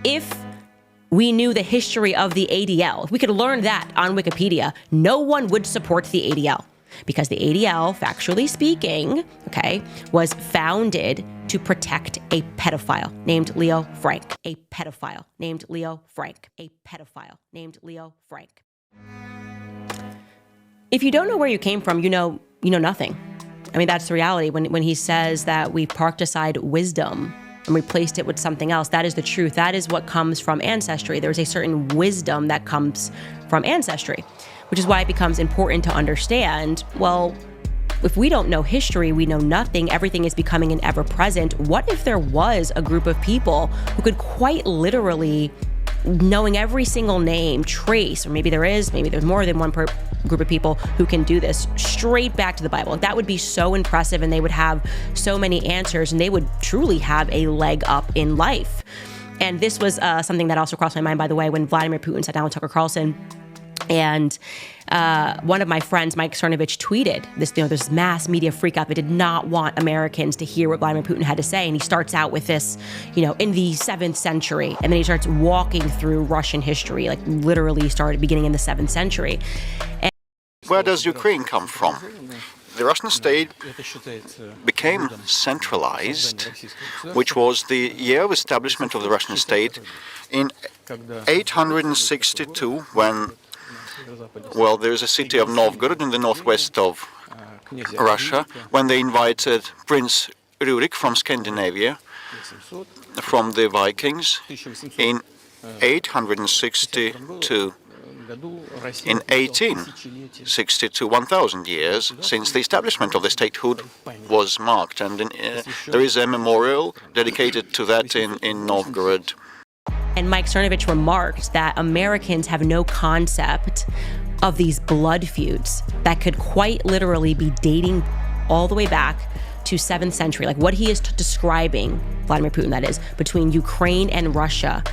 if we knew the history of the ADL, if we could learn that on Wikipedia, no one would support the ADL. Because the ADL, factually speaking, okay, was founded to protect a pedophile named Leo Frank. A pedophile named Leo Frank. A pedophile named Leo Frank. If you don't know where you came from, you know nothing. I mean, that's the reality. When he says that we parked aside wisdom and replaced it with something else, that is the truth. That is what comes from ancestry. There's a certain wisdom that comes from ancestry, which is why it becomes important to understand, well, if we don't know history, we know nothing, everything is becoming an ever-present. What if there was a group of people who could quite literally, knowing every single name, trace, or maybe there's more than one group of people who can do this, straight back to the Bible? That would be so impressive, and they would have so many answers, and they would truly have a leg up in life. And this was something that also crossed my mind, by the way, when Vladimir Putin sat down with Tucker Carlson. And one of my friends, Mike Cernovich, tweeted this mass media freakout that did not want Americans to hear what Vladimir Putin had to say. And he starts out with this, in the 7th century. And then he starts walking through Russian history, like literally started beginning in the 7th century. And where does Ukraine come from? The Russian state became centralized, which was the year of establishment of the Russian state in 862, when there's a city of Novgorod in the northwest of Russia, when they invited Prince Rurik from Scandinavia, from the Vikings, in 862. In 1862, 1,000 years since the establishment of the statehood was marked, and there is a memorial dedicated to that in Novgorod. And Mike Cernovich remarked that Americans have no concept of these blood feuds that could quite literally be dating all the way back to 7th century. Like what he is describing, Vladimir Putin that is, between Ukraine and Russia,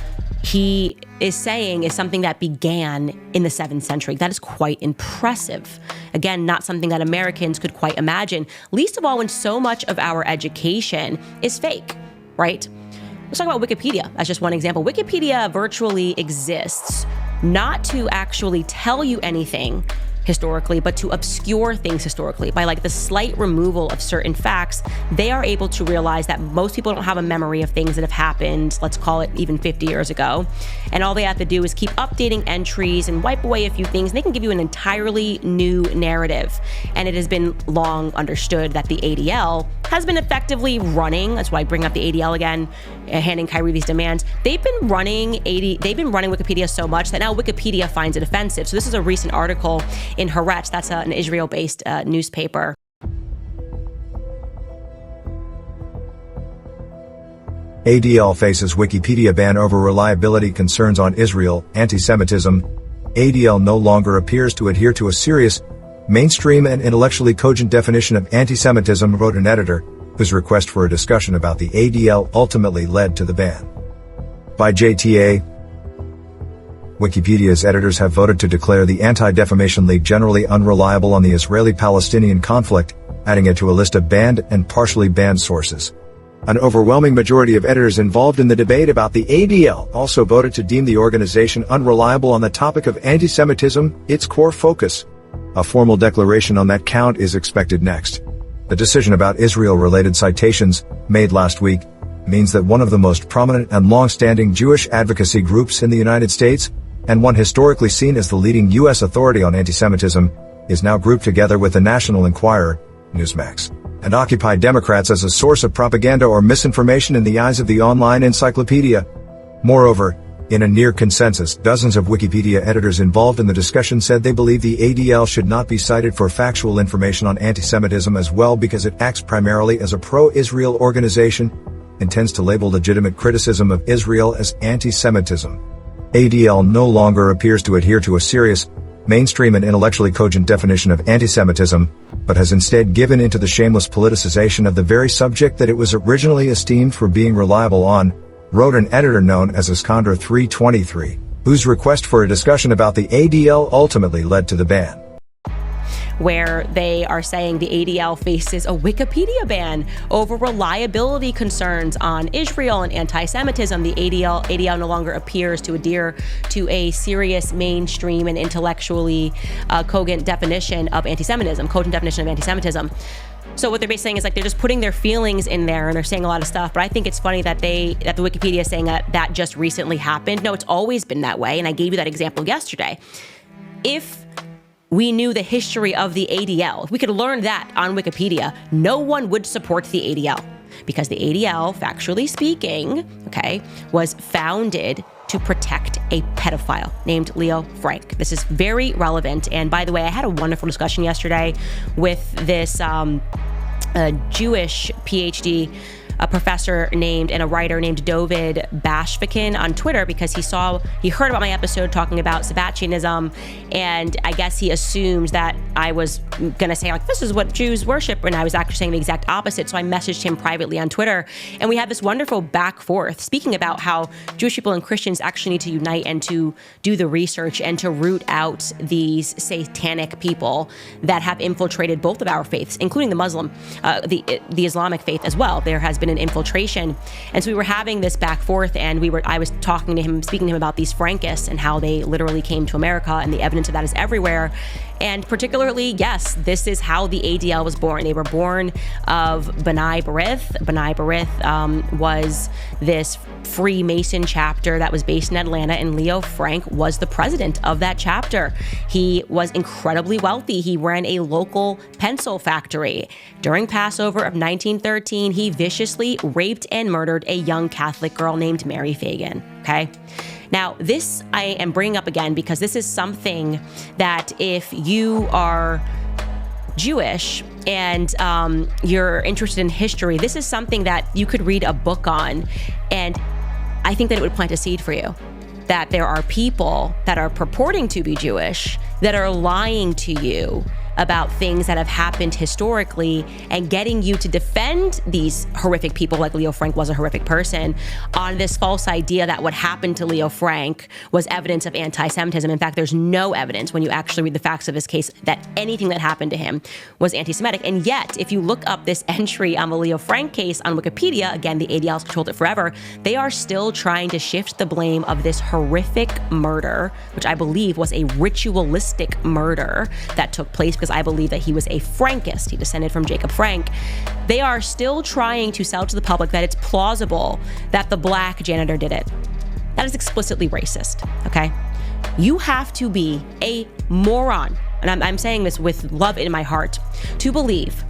he is saying is something that began in the 7th century. That is quite impressive. Again, not something that Americans could quite imagine, least of all when so much of our education is fake, right? Let's talk about Wikipedia as just one example. Wikipedia virtually exists not to actually tell you anything historically, but to obscure things historically. By the slight removal of certain facts, they are able to realize that most people don't have a memory of things that have happened, let's call it even 50 years ago. And all they have to do is keep updating entries and wipe away a few things. And they can give you an entirely new narrative. And it has been long understood that the ADL has been effectively running, that's why I bring up the ADL again, handing Kyrie these demands. They've been running Wikipedia so much that now Wikipedia finds it offensive. So this is a recent article in Haaretz, that's an Israel-based newspaper. ADL faces Wikipedia ban over reliability concerns on Israel, anti-Semitism. ADL no longer appears to adhere to a serious, mainstream and intellectually cogent definition of anti-Semitism, wrote an editor, whose request for a discussion about the ADL ultimately led to the ban. By JTA, Wikipedia's editors have voted to declare the Anti-Defamation League generally unreliable on the Israeli-Palestinian conflict, adding it to a list of banned and partially banned sources. An overwhelming majority of editors involved in the debate about the ADL also voted to deem the organization unreliable on the topic of anti-Semitism, its core focus. A formal declaration on that count is expected next. The decision about Israel-related citations, made last week, means that one of the most prominent and long-standing Jewish advocacy groups in the United States, and one historically seen as the leading U.S. authority on anti-Semitism, is now grouped together with the National Enquirer, Newsmax, and Occupy Democrats as a source of propaganda or misinformation in the eyes of the online encyclopedia. Moreover, in a near consensus, dozens of Wikipedia editors involved in the discussion said they believe the ADL should not be cited for factual information on anti-Semitism as well because it acts primarily as a pro-Israel organization, intends to label legitimate criticism of Israel as anti-Semitism. ADL no longer appears to adhere to a serious, mainstream and intellectually cogent definition of anti-Semitism, but has instead given into the shameless politicization of the very subject that it was originally esteemed for being reliable on, wrote an editor known as Iskander 323, whose request for a discussion about the ADL ultimately led to the ban. where they are saying the ADL faces a Wikipedia ban over reliability concerns on Israel and anti-Semitism. The ADL no longer appears to adhere to a serious, mainstream, and intellectually cogent definition of anti-Semitism, So what they're basically saying is like they're just putting their feelings in there and they're saying a lot of stuff. But I think it's funny that the Wikipedia is saying that just recently happened. No, it's always been that way. And I gave you that example yesterday. If we knew the history of the ADL, if we could learn that on Wikipedia, no one would support the ADL, because the ADL, factually speaking, okay, was founded to protect a pedophile named Leo Frank. This is very relevant. And by the way, I had a wonderful discussion yesterday with this Jewish PhD, a professor named and a writer named David Bashvikin on Twitter, because he heard about my episode talking about Sabbatianism, and I guess he assumed that I was gonna say like, this is what Jews worship, and I was actually saying the exact opposite. So I messaged him privately on Twitter, and we had this wonderful back forth speaking about how Jewish people and Christians actually need to unite and to do the research and to root out these satanic people that have infiltrated both of our faiths, including the Muslim, the Islamic faith as well. There has been an infiltration. And so we were having this back forth, and I was speaking to him about these Frankists and how they literally came to America, and the evidence of that is everywhere. And particularly, yes, this is how the ADL was born. They were born of B'nai B'rith. B'nai B'rith was this Freemason chapter that was based in Atlanta, and Leo Frank was the president of that chapter. He was incredibly wealthy. He ran a local pencil factory. During Passover of 1913, he viciously raped and murdered a young Catholic girl named Mary Fagan, okay? Now, this I am bringing up again because this is something that if you are Jewish and you're interested in history, this is something that you could read a book on, and I think that it would plant a seed for you. That there are people that are purporting to be Jewish that are lying to you about things that have happened historically and getting you to defend these horrific people, like Leo Frank was a horrific person, on this false idea that what happened to Leo Frank was evidence of anti-Semitism. In fact, there's no evidence when you actually read the facts of his case that anything that happened to him was anti-Semitic. And yet, if you look up this entry on the Leo Frank case on Wikipedia, again, the ADL's controlled it forever, they are still trying to shift the blame of this horrific murder, which I believe was a ritualistic murder that took place because I believe that he was a Frankist. He descended from Jacob Frank. They are still trying to sell to the public that it's plausible that the black janitor did it. That is explicitly racist, okay? You have to be a moron, and I'm saying this with love in my heart, to believe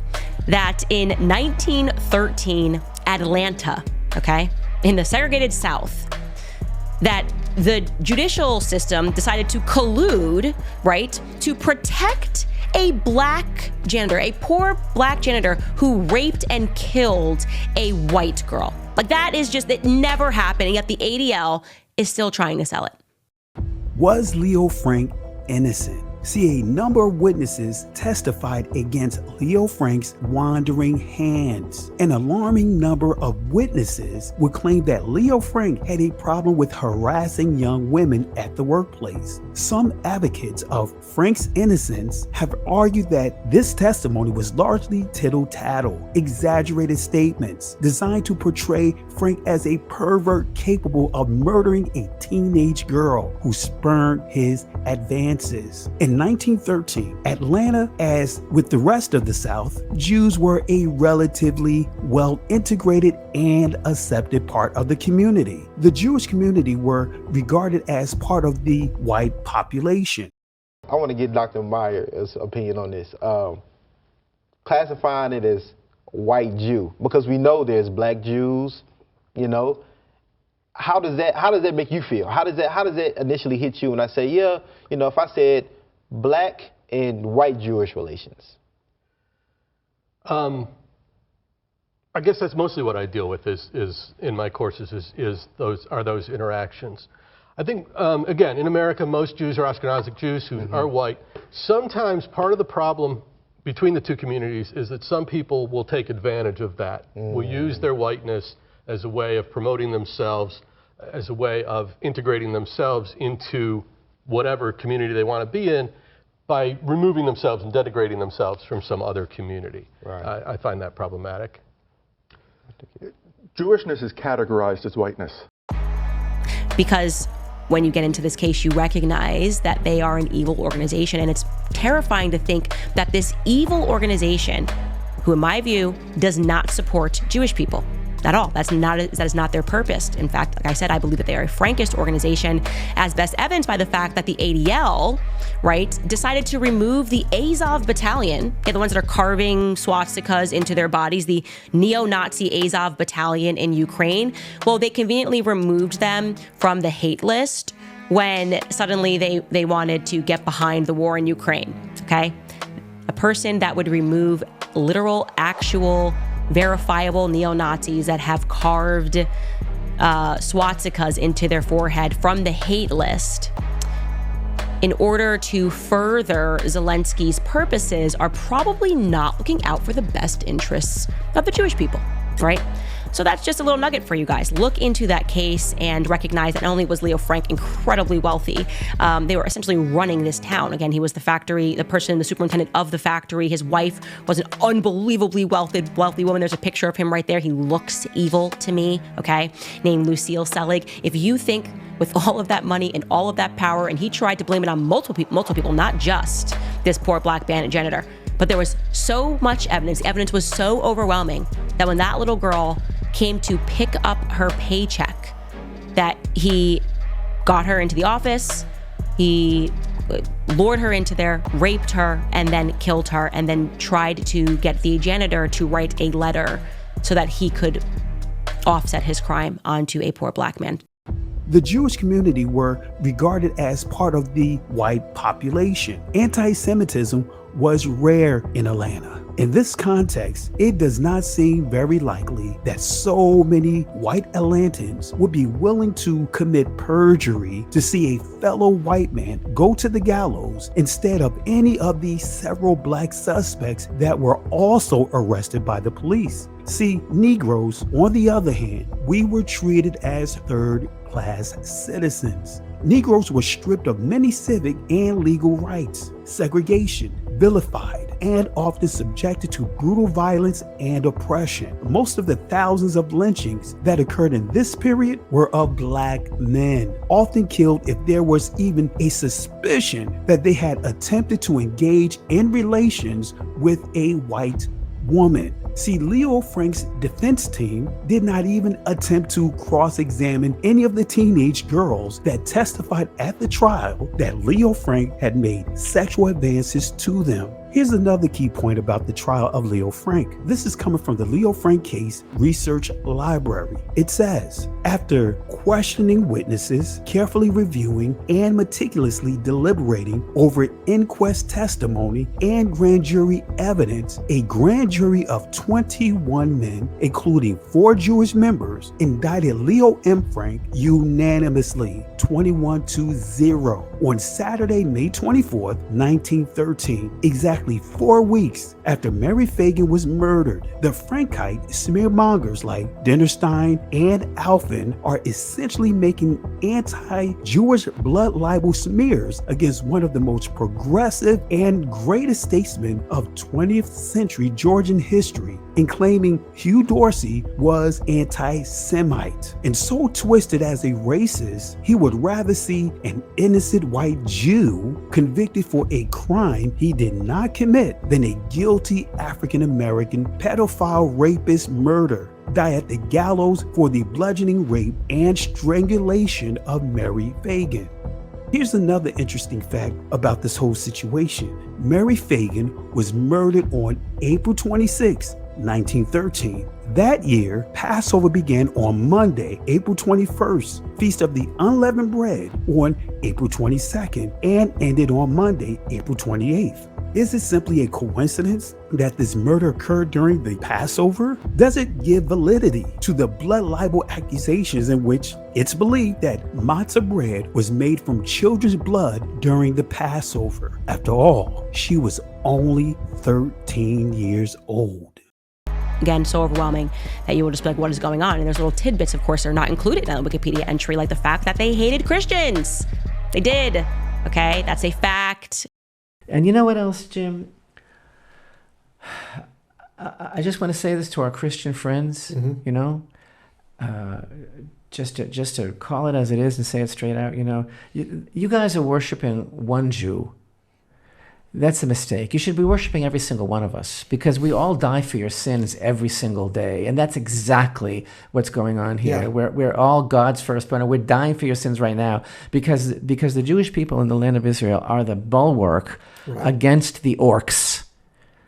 that in 1913 Atlanta, okay, in the segregated South, that the judicial system decided to collude, right, to protect a black janitor, a poor black janitor who raped and killed a white girl. Like, that is just, it never happened, and yet the ADL is still trying to sell it. Was Leo Frank innocent? See, a number of witnesses testified against Leo Frank's wandering hands. An alarming number of witnesses would claim that Leo Frank had a problem with harassing young women at the workplace. Some advocates of Frank's innocence have argued that this testimony was largely tittle-tattle, exaggerated statements designed to portray Frank as a pervert capable of murdering a teenage girl who spurned his advances. In 1913, Atlanta, as with the rest of the South, Jews were a relatively well-integrated and accepted part of the community. The Jewish community were regarded as part of the white population. I want to get Dr. Meyer's opinion on this. Classifying it as white Jew, because we know there's black Jews, you know. How does that make you feel? How does that initially hit you when I say, yeah, you know, if I said black and white Jewish relations? I guess that's mostly what I deal with is in my courses is those interactions. I think, again, in America, most Jews are Ashkenazic Jews who are white. Sometimes part of the problem between the two communities is that some people will take advantage of that, will use their whiteness as a way of promoting themselves, as a way of integrating themselves into whatever community they want to be in, by removing themselves and denigrating themselves from some other community. Right. I find that problematic. Jewishness is categorized as whiteness. Because when you get into this case, you recognize that they are an evil organization. And it's terrifying to think that this evil organization, who in my view, does not support Jewish people at all. That is not their purpose. In fact, like I said, I believe that they are a Frankist organization, as best evidenced by the fact that the ADL, right, decided to remove the Azov battalion, the ones that are carving swastikas into their bodies, the neo-Nazi Azov battalion in Ukraine. Well, they conveniently removed them from the hate list when suddenly they wanted to get behind the war in Ukraine, okay? A person that would remove literal, actual, verifiable neo-Nazis that have carved swastikas into their forehead from the hate list in order to further Zelensky's purposes are probably not looking out for the best interests of the Jewish people, right? So that's just a little nugget for you guys. Look into that case and recognize that not only was Leo Frank incredibly wealthy, they were essentially running this town. Again, he was the superintendent of the factory. His wife was an unbelievably wealthy woman. There's a picture of him right there. He looks evil to me, okay? Named Lucille Selig. If you think with all of that money and all of that power, and he tried to blame it on multiple people, not just this poor black bandit janitor, but there was so much evidence. The evidence was so overwhelming that when that little girl came to pick up her paycheck, that he got her into the office, he lured her into there, raped her, and then killed her, and then tried to get the janitor to write a letter so that he could offset his crime onto a poor black man. The Jewish community were regarded as part of the white population. Anti-Semitism was rare in Atlanta. In this context, it does not seem very likely that so many white Atlantans would be willing to commit perjury to see a fellow white man go to the gallows instead of any of the several black suspects that were also arrested by the police. See, Negroes, on the other hand, we were treated as third-class citizens. Negroes were stripped of many civic and legal rights, segregation, vilified, and often subjected to brutal violence and oppression. Most of the thousands of lynchings that occurred in this period were of black men, often killed if there was even a suspicion that they had attempted to engage in relations with a white woman. See, Leo Frank's defense team did not even attempt to cross-examine any of the teenage girls that testified at the trial that Leo Frank had made sexual advances to them. Here's another key point about the trial of Leo Frank. This is coming from the Leo Frank Case Research Library. It says, after questioning witnesses, carefully reviewing and meticulously deliberating over inquest testimony and grand jury evidence, a grand jury of 21 men, including 4 Jewish members, indicted Leo M. Frank unanimously, 21-0, on Saturday, May 24th, 1913, exactly 4 weeks after Mary Fagan was murdered. The Frankite smearmongers like Dinnerstein and Alfin are essentially making anti-Jewish blood libel smears against one of the most progressive and greatest statesmen of 20th century Georgian history, and claiming Hugh Dorsey was anti-Semite. And so twisted as a racist, he would rather see an innocent white Jew convicted for a crime he did not commit than a guilty African-American pedophile rapist murder die at the gallows for the bludgeoning rape and strangulation of Mary Fagan. Here's another interesting fact about this whole situation. Mary Fagan was murdered on April 26, 1913. That year, Passover began on Monday, April 21st, Feast of the Unleavened Bread on April 22nd, and ended on Monday, April 28th. Is it simply a coincidence that this murder occurred during the Passover? Does it give validity to the blood libel accusations in which it's believed that matzah bread was made from children's blood during the Passover? After all, she was only 13 years old. Again, so overwhelming that you will just be like, what is going on? And there's little tidbits, of course, that are not included in the Wikipedia entry, like the fact that they hated Christians. They did. Okay, that's a fact. And you know what else, Jim? I just want to say this to our Christian friends, you know, just to call it as it is and say it straight out, you know, you guys are worshiping one Jew. That's a mistake. You should be worshiping every single one of us, because we all die for your sins every single day. And that's exactly what's going on here. Yeah. We're all God's firstborn, and we're dying for your sins right now because the Jewish people in the land of Israel are the bulwark against the orcs.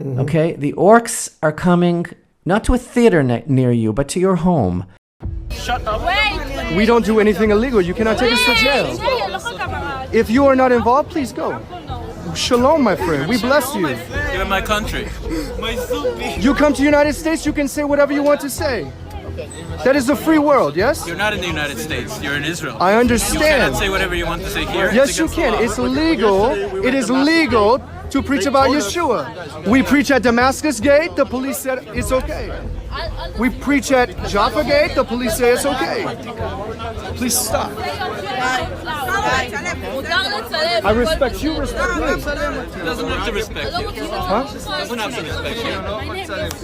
Okay? The orcs are coming not to a theater near you, but to your home. Shut up. Wait. We don't do anything illegal. You cannot take us to jail. If you are not involved, please go. Shalom, my friend. We bless you. You're in my country. You come to the United States, you can say whatever you want to say. That is a free world, yes? You're not in the United States. You're in Israel. I understand. You cannot say whatever you want to say here. Yes, you can. It's legal. It is legal to preach about Yeshua. We preach at Damascus Gate. The police said it's okay. We preach at Jaffa Gate. The police say it's okay. Please stop. I respect you, respect me. He doesn't have to respect you. Huh? He doesn't have to respect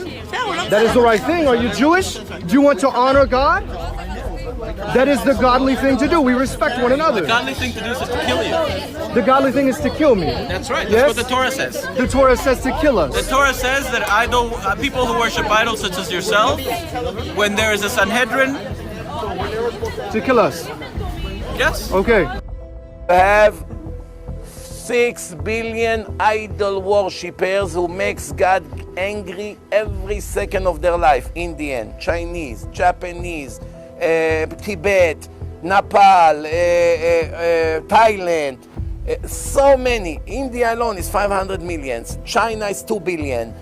you. That is the right thing. Are you Jewish? Do you want to honor God? That is the godly thing to do. We respect one another. The godly thing to do is to kill you. The godly thing is to kill me. That's right. That's yes? what the Torah says. The Torah says to kill us. The Torah says that people who worship idols such as yourself, when there is a Sanhedrin, to kill us. Yes. Okay. Have 6 billion idol worshippers who makes God angry every second of their life. Indian, Chinese, Japanese, Tibet, Nepal, Thailand, so many. India alone is 500 million. China is 2 billion.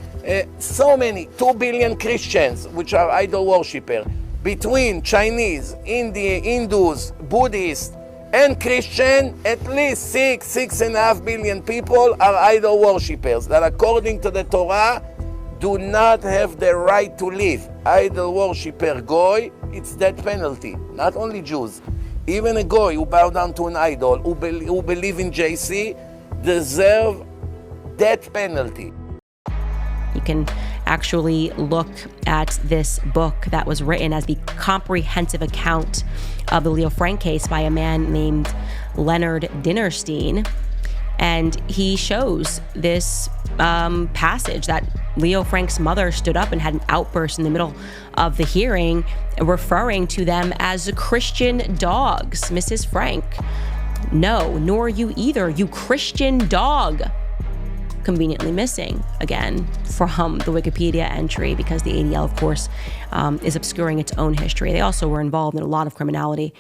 So many, 2 billion Christians, which are idol worshippers. Between Chinese, Hindus, Buddhists, and Christian, at least 6.5 billion people are idol worshippers that, according to the Torah, do not have the right to live. Idol worshipper goy, it's death penalty. Not only Jews, even a goy who bow down to an idol, who believe in JC, deserve death penalty. You can actually look at this book that was written as the comprehensive account of the Leo Frank case by a man named Leonard Dinerstein. And he shows this passage that Leo Frank's mother stood up and had an outburst in the middle of the hearing, referring to them as Christian dogs. Mrs. Frank, no, nor you either, you Christian dog. Conveniently missing, again, from the Wikipedia entry, because the ADL, of course, is obscuring its own history. They also were involved in a lot of criminality.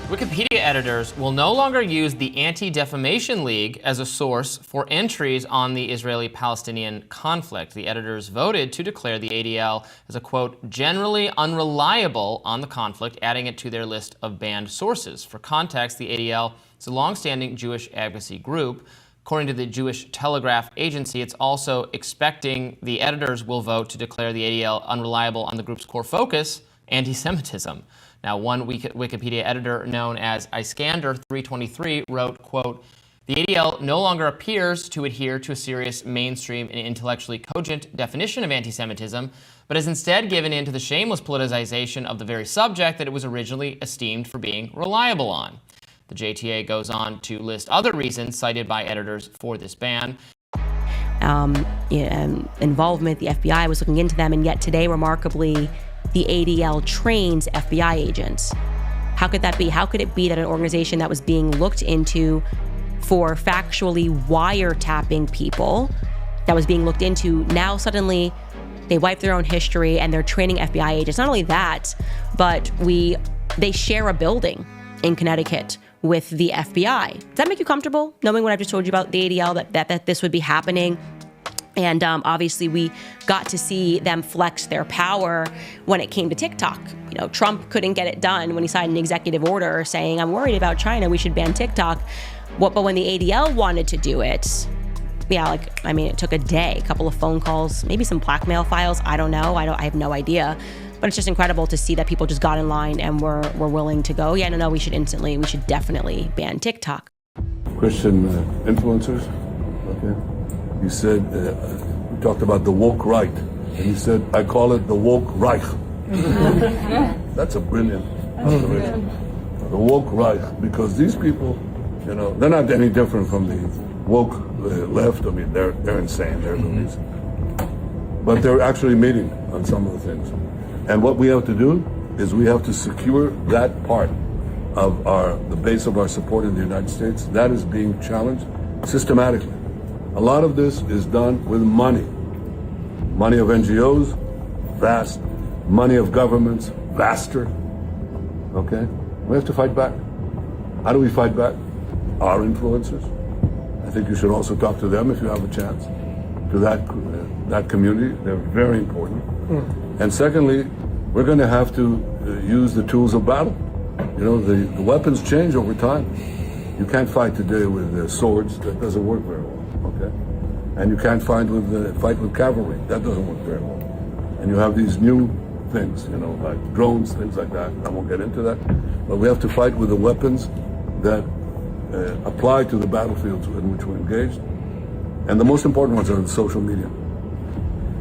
Wikipedia editors will no longer use the Anti-Defamation League as a source for entries on the Israeli-Palestinian conflict. The editors voted to declare the ADL as a, quote, generally unreliable on the conflict, adding it to their list of banned sources. For context, the ADL is a longstanding Jewish advocacy group. According to the Jewish Telegraph Agency, it's also expecting the editors will vote to declare the ADL unreliable on the group's core focus, anti-Semitism. Now, one Wikipedia editor known as Iskander323 wrote, quote, the ADL no longer appears to adhere to a serious, mainstream, and intellectually cogent definition of anti-Semitism, but has instead given in to the shameless politicization of the very subject that it was originally esteemed for being reliable on. The JTA goes on to list other reasons cited by editors for this ban. Involvement, the FBI was looking into them, and yet today, remarkably, the ADL trains FBI agents. How could that be? How could it be that an organization that was being looked into for factually wiretapping people, that was being looked into, now suddenly they wipe their own history and they're training FBI agents? Not only that, but they share a building in Connecticut with the FBI. Does that make you comfortable, knowing what I've just told you about the ADL, that this would be happening? And obviously, we got to see them flex their power when it came to TikTok. You know, Trump couldn't get it done when he signed an executive order saying, I'm worried about China, we should ban TikTok. But when the ADL wanted to do it, it took a day, a couple of phone calls, maybe some blackmail files. I don't know. I have no idea. But it's just incredible to see that people just got in line and were willing to go, yeah, no, we should definitely ban TikTok. Christian influencers Okay? He said, we talked about the woke right, and he said, I call it the woke Reich. That's a brilliant observation. The woke Reich, because these people, you know, they're not any different from the woke left. I mean, they're insane, they're loonies. But they're actually meeting on some of the things. And what we have to do is we have to secure that part of the base of our support in the United States. That is being challenged systematically. A lot of this is done with money. Money of NGOs, vast. Money of governments, vaster. Okay? We have to fight back. How do we fight back? Our influencers. I think you should also talk to them if you have a chance. To that community, they're very important. And secondly, we're going to have to use the tools of battle. You know, the weapons change over time. You can't fight today with swords. That doesn't work very well. Okay? And you can't fight with cavalry. That doesn't work very well. And you have these new things, you know, like drones, things like that. I won't get into that. But we have to fight with the weapons that apply to the battlefields in which we're engaged. And the most important ones are in social media.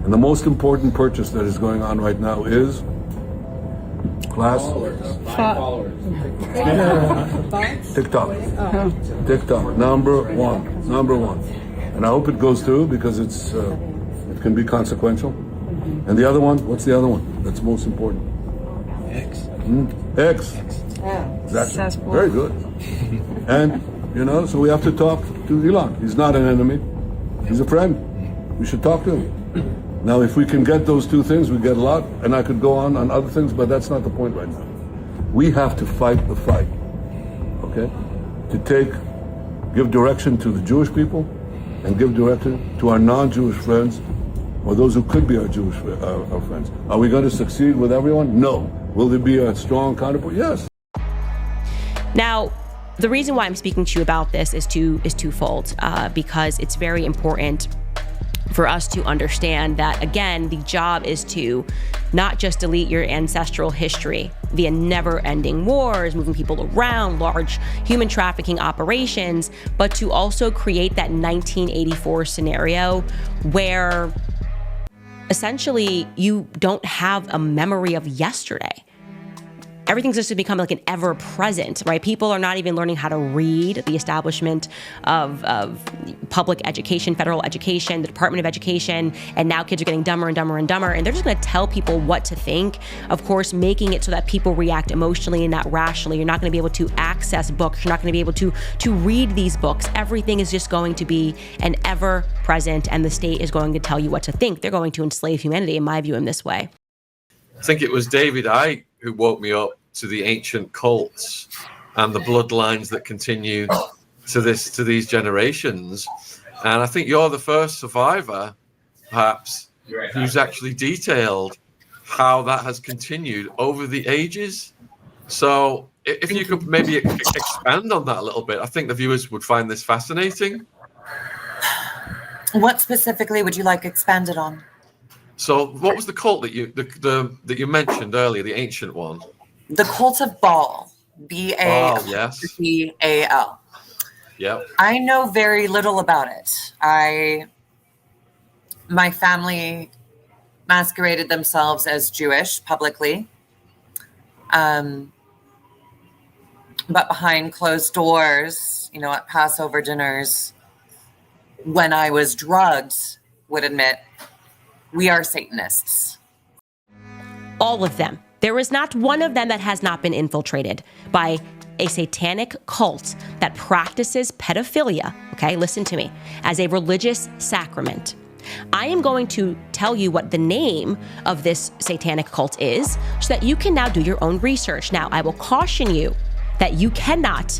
And the most important purchase that is going on right now is TikTok. TikTok, number one. And I hope it goes through because it can be consequential. And the other one, what's the other one that's most important? X. X. Exactly. Very good. And, you know, so we have to talk to Elon. He's not an enemy. He's a friend. We should talk to him. Now, if we can get those two things, we get a lot. And I could go on other things, but that's not the point right now. We have to fight the fight, okay? To give direction to the Jewish people and give direction to our non-Jewish friends or those who could be our Jewish our friends. Are we going to succeed with everyone? No. Will there be a strong counterpart? Yes. Now, the reason why I'm speaking to you about this is twofold, because it's very important for us to understand that, again, the job is to not just delete your ancestral history via never-ending wars, moving people around, large human trafficking operations, but to also create that 1984 scenario where essentially you don't have a memory of yesterday. Everything's just become like an ever-present, right? People are not even learning how to read. The establishment of public education, federal education, the Department of Education, and now kids are getting dumber and dumber and dumber, and they're just gonna tell people what to think, of course, making it so that people react emotionally and not rationally. You're not gonna be able to access books. You're not gonna be able to read these books. Everything is just going to be an ever-present, and the state is going to tell you what to think. They're going to enslave humanity, in my view, in this way. I think it was David Icke who woke me up to the ancient cults and the bloodlines that continue to these generations. And I think you're the first survivor, perhaps, who's actually detailed how that has continued over the ages. So if you could maybe expand on that a little bit, I think the viewers would find this fascinating. What specifically would you like expanded on? So what was the cult that you mentioned earlier, the ancient one? The cult of Baal, B-A-L. Oh, yes. B-A-L. Yep. I know very little about it. My family masqueraded themselves as Jewish publicly. But behind closed doors, you know, at Passover dinners, when I was drugged, would admit, we are Satanists. All of them. There is not one of them that has not been infiltrated by a satanic cult that practices pedophilia, okay, listen to me, as a religious sacrament. I am going to tell you what the name of this satanic cult is so that you can now do your own research. Now, I will caution you that you cannot,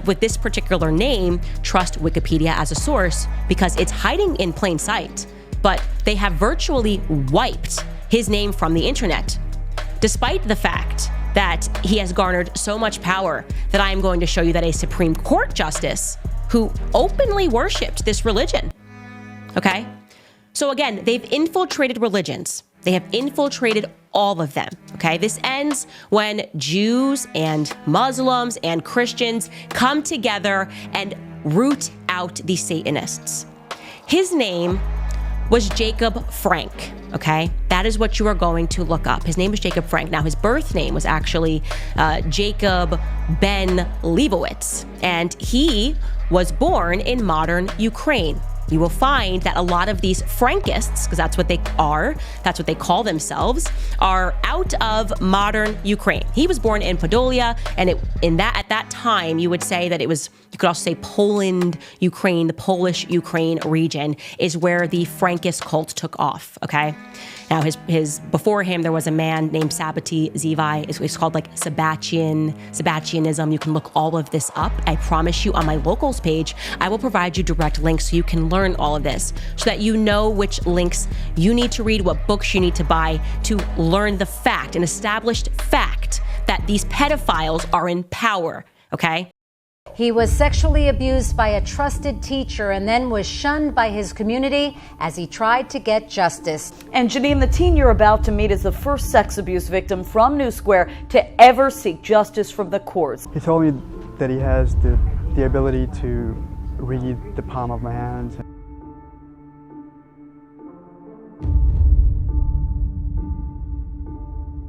with this particular name, trust Wikipedia as a source because it's hiding in plain sight. But they have virtually wiped his name from the internet, despite the fact that he has garnered so much power that I am going to show you that a Supreme Court justice who openly worshiped this religion, okay? So again, they've infiltrated religions. They have infiltrated all of them, okay? This ends when Jews and Muslims and Christians come together and root out the Satanists. His name was Jacob Frank, okay? That is what you are going to look up. His name was Jacob Frank. Now, his birth name was actually Jacob Ben Leibowitz, and he was born in modern Ukraine. You will find that a lot of these Frankists, because that's what they are, that's what they call themselves, are out of modern Ukraine. He was born in Podolia, and at that time, you would say that it was, you could also say Poland, Ukraine, the Polish Ukraine region is where the Frankist cult took off, okay? Now, his before him, there was a man named Sabbatai Zevi. It's called like Sabbatianism. You can look all of this up. I promise you on my locals page, I will provide you direct links so you can learn all of this so that you know which links you need to read, what books you need to buy to learn the fact, an established fact that these pedophiles are in power, okay? He was sexually abused by a trusted teacher and then was shunned by his community as he tried to get justice. And Janine, the teen you're about to meet is the first sex abuse victim from New Square to ever seek justice from the courts. He told me that he has the ability to read the palm of my hands.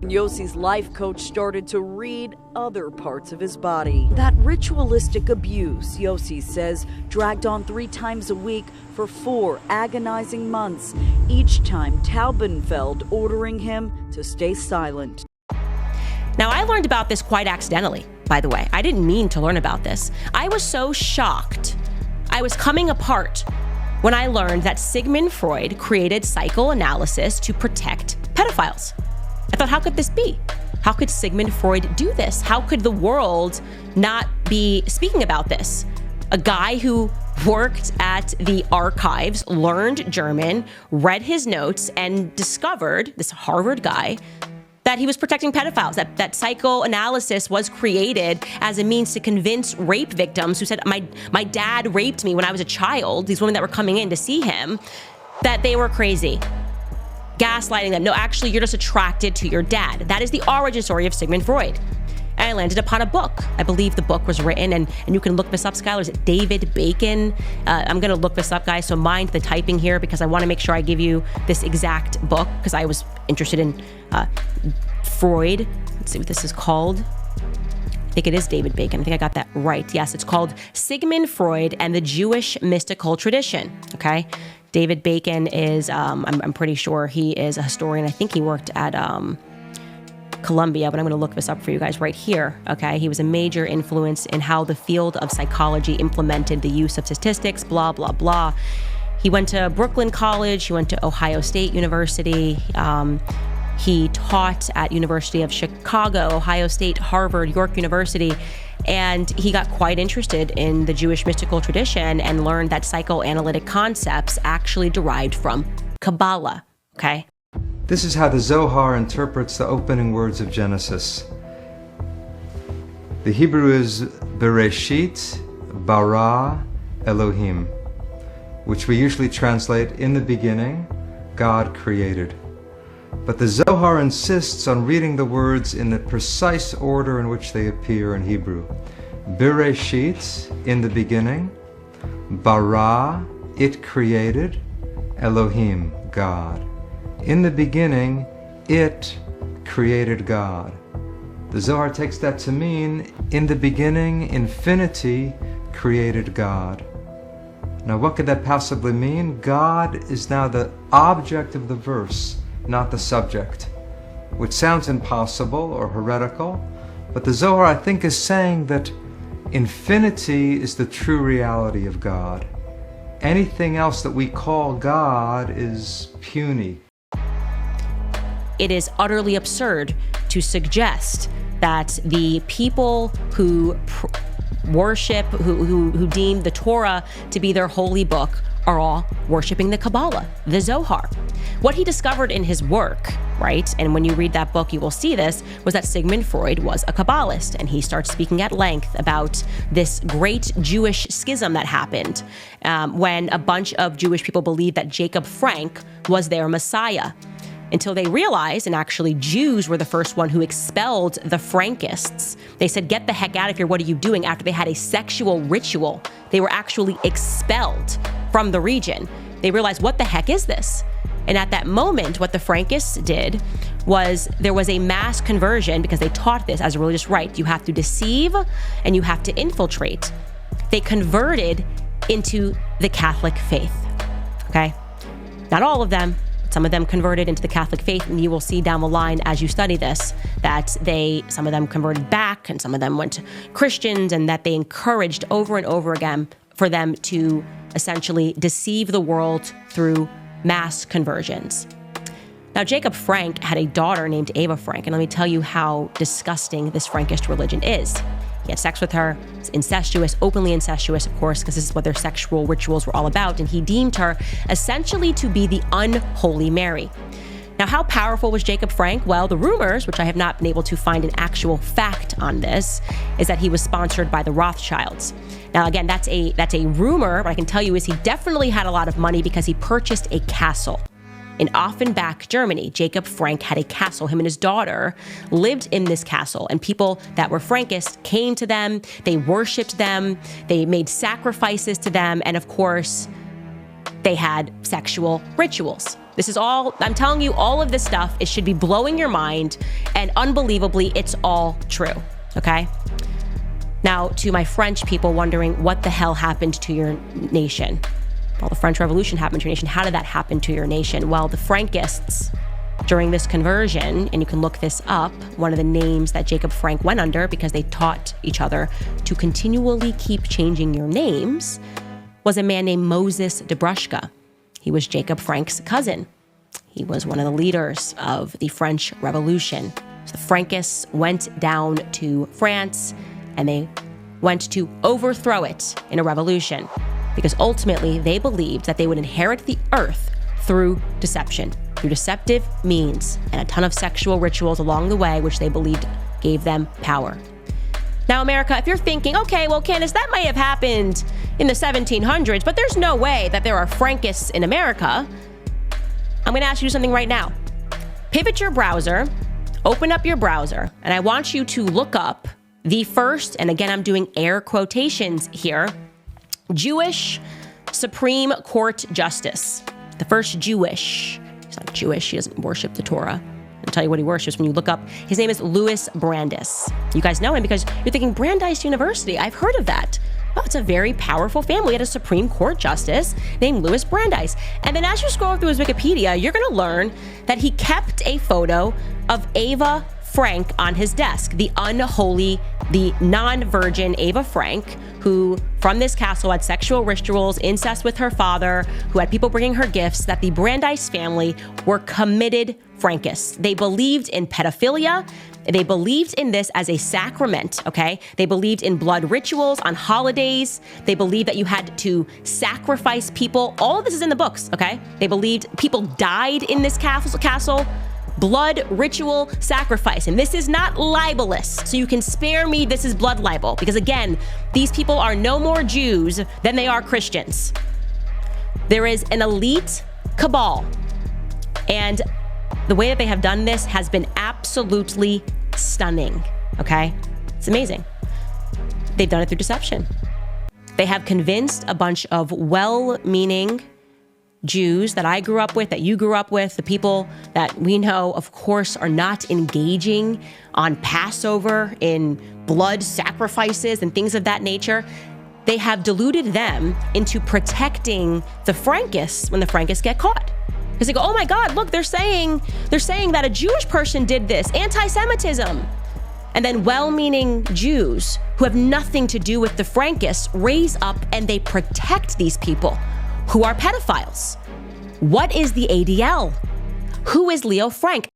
Yossi's life coach started to read other parts of his body. That ritualistic abuse, Yossi says, dragged on 3 times a week for 4 agonizing months, each time Taubenfeld ordering him to stay silent. Now, I learned about this quite accidentally, by the way. I didn't mean to learn about this. I was so shocked. I was coming apart when I learned that Sigmund Freud created psychoanalysis to protect pedophiles. I thought, how could this be? How could Sigmund Freud do this? How could the world not be speaking about this? A guy who worked at the archives, learned German, read his notes, and discovered, this Harvard guy, that he was protecting pedophiles, that psychoanalysis was created as a means to convince rape victims who said, my dad raped me when I was a child, these women that were coming in to see him, that they were crazy. Gaslighting them. No, actually, you're just attracted to your dad. That is the origin story of Sigmund Freud. And I landed upon a book. I believe the book was written, and you can look this up, Skylar. Is it David Bacon? I'm going to look this up, guys, so mind the typing here because I want to make sure I give you this exact book because I was interested in Freud. Let's see what this is called. I think it is David Bacon. I think I got that right. Yes, it's called Sigmund Freud and the Jewish Mystical Tradition, okay? David Bacon is, I'm pretty sure he is a historian. I think he worked at Columbia, but I'm going to look this up for you guys right here, okay? He was a major influence in how the field of psychology implemented the use of statistics, blah, blah, blah. He went to Brooklyn College. He went to Ohio State University. He taught at University of Chicago, Ohio State, Harvard, York University. And he got quite interested in the Jewish mystical tradition and learned that psychoanalytic concepts actually derived from Kabbalah, okay? This is how the Zohar interprets the opening words of Genesis. The Hebrew is Bereshit bara Elohim, which we usually translate, in the beginning, God created. But the Zohar insists on reading the words in the precise order in which they appear in Hebrew. Bereshit, in the beginning, bara, it created, Elohim, God. In the beginning, it created God. The Zohar takes that to mean, in the beginning, infinity created God. Now, what could that possibly mean? God is now the object of the verse, not the subject, which sounds impossible or heretical, but the Zohar, I think, is saying that infinity is the true reality of God. Anything else that we call God is puny. It is utterly absurd to suggest that the people who worship, who deem the Torah to be their holy book, are all worshiping the Kabbalah, the Zohar. What he discovered in his work, right, and when you read that book, you will see this, was that Sigmund Freud was a Kabbalist, and he starts speaking at length about this great Jewish schism that happened when a bunch of Jewish people believed that Jacob Frank was their Messiah, until they realized, and actually Jews were the first one who expelled the Frankists. They said, get the heck out of here, what are you doing? After they had a sexual ritual, they were actually expelled from the region. They realized, what the heck is this? And at that moment, what the Frankists did was there was a mass conversion, because they taught this as a religious rite. You have to deceive and you have to infiltrate. They converted into the Catholic faith, okay? Not all of them. Some of them converted into the Catholic faith, and you will see down the line as you study this that some of them converted back and some of them went to Christians, and that they encouraged over and over again for them to essentially deceive the world through mass conversions. Now, Jacob Frank had a daughter named Eva Frank, and let me tell you how disgusting this Frankist religion is. He had sex with her. It's incestuous, openly incestuous, of course, because this is what their sexual rituals were all about, and he deemed her essentially to be the unholy Mary. Now, how powerful was Jacob Frank? Well, the rumors, which I have not been able to find an actual fact on this, is that he was sponsored by the Rothschilds. Now, again, that's a rumor. What I can tell you is he definitely had a lot of money because he purchased a castle. In Offenbach, Germany, Jacob Frank had a castle. Him and his daughter lived in this castle, and people that were Frankists came to them, they worshipped them, they made sacrifices to them, and of course, they had sexual rituals. This is all, I'm telling you, all of this stuff, it should be blowing your mind, and unbelievably, it's all true, okay? Now, to my French people wondering what the hell happened to your nation. Well, the French Revolution happened to your nation. How did that happen to your nation? Well, the Frankists, during this conversion, and you can look this up, one of the names that Jacob Frank went under, because they taught each other to continually keep changing your names, was a man named Moses de Bruschka. He was Jacob Frank's cousin. He was one of the leaders of the French Revolution. So the Frankists went down to France, and they went to overthrow it in a revolution, because ultimately they believed that they would inherit the earth through deception, through deceptive means, and a ton of sexual rituals along the way, which they believed gave them power. Now, America, if you're thinking, okay, well, Candace, that may have happened in the 1700s, but there's no way that there are Frankists in America, I'm going to ask you to do something right now. Pivot your browser, open up your browser, and I want you to look up the first, and again, I'm doing air quotations here, Jewish Supreme Court Justice. The first Jewish. He's not Jewish. He doesn't worship the Torah. I'll tell you what he worships when you look up. His name is Louis Brandeis. You guys know him because you're thinking Brandeis University. I've heard of that. Well, it's a very powerful family. He had a Supreme Court Justice named Louis Brandeis. And then as you scroll through his Wikipedia, you're going to learn that he kept a photo of Eva Frank on his desk, the unholy, the non-virgin Eva Frank, who from this castle had sexual rituals, incest with her father, who had people bringing her gifts, that the Brandeis family were committed Frankists. They believed in pedophilia. They believed in this as a sacrament, okay? They believed in blood rituals on holidays. They believed that you had to sacrifice people. All of this is in the books, okay? They believed people died in this castle. Blood ritual sacrifice. And this is not libelous, so you can spare me this is blood libel, because again, these people are no more Jews than they are Christians. There is an elite cabal, and the way that they have done this has been absolutely stunning, okay? It's amazing. They've done it through deception. They have convinced a bunch of well-meaning Jews that I grew up with, that you grew up with, the people that we know, of course, are not engaging on Passover in blood sacrifices and things of that nature. They have deluded them into protecting the Frankists when the Frankists get caught. Because they go, oh my God, look, they're saying that a Jewish person did this, anti-Semitism. And then well-meaning Jews who have nothing to do with the Frankists raise up and they protect these people who are pedophiles. What is the ADL? Who is Leo Frank?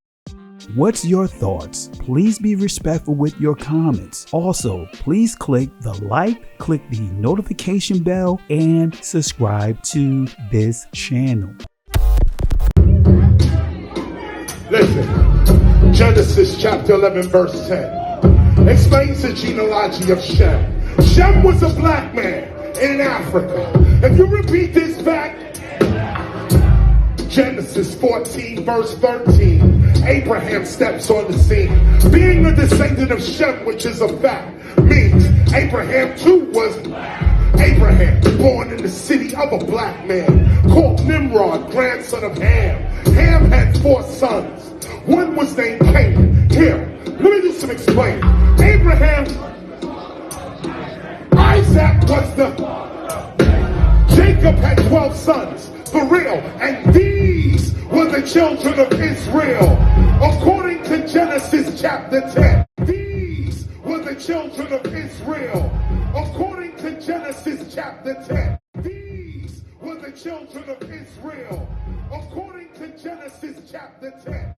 What's your thoughts? Please be respectful with your comments. Also, please click the like, click the notification bell, and subscribe to this channel. Listen, Genesis chapter 11 verse 10 explains the genealogy of Shem. Shem was a black man in Africa. If you repeat this back, Genesis 14 verse 13, Abraham steps on the scene. Being a descendant of Shem, which is a fact, means Abraham too was black. Abraham, born in the city of a black man, called Nimrod, grandson of Ham. Ham had 4 sons. One was named Canaan. Here, let me do some explaining. Abraham, Isaac was Jacob had 12 sons, for real, and these were the children of Israel. According to Genesis chapter 10, these were the children of Israel. According to Genesis chapter 10, these were the children of Israel. According to Genesis chapter 10.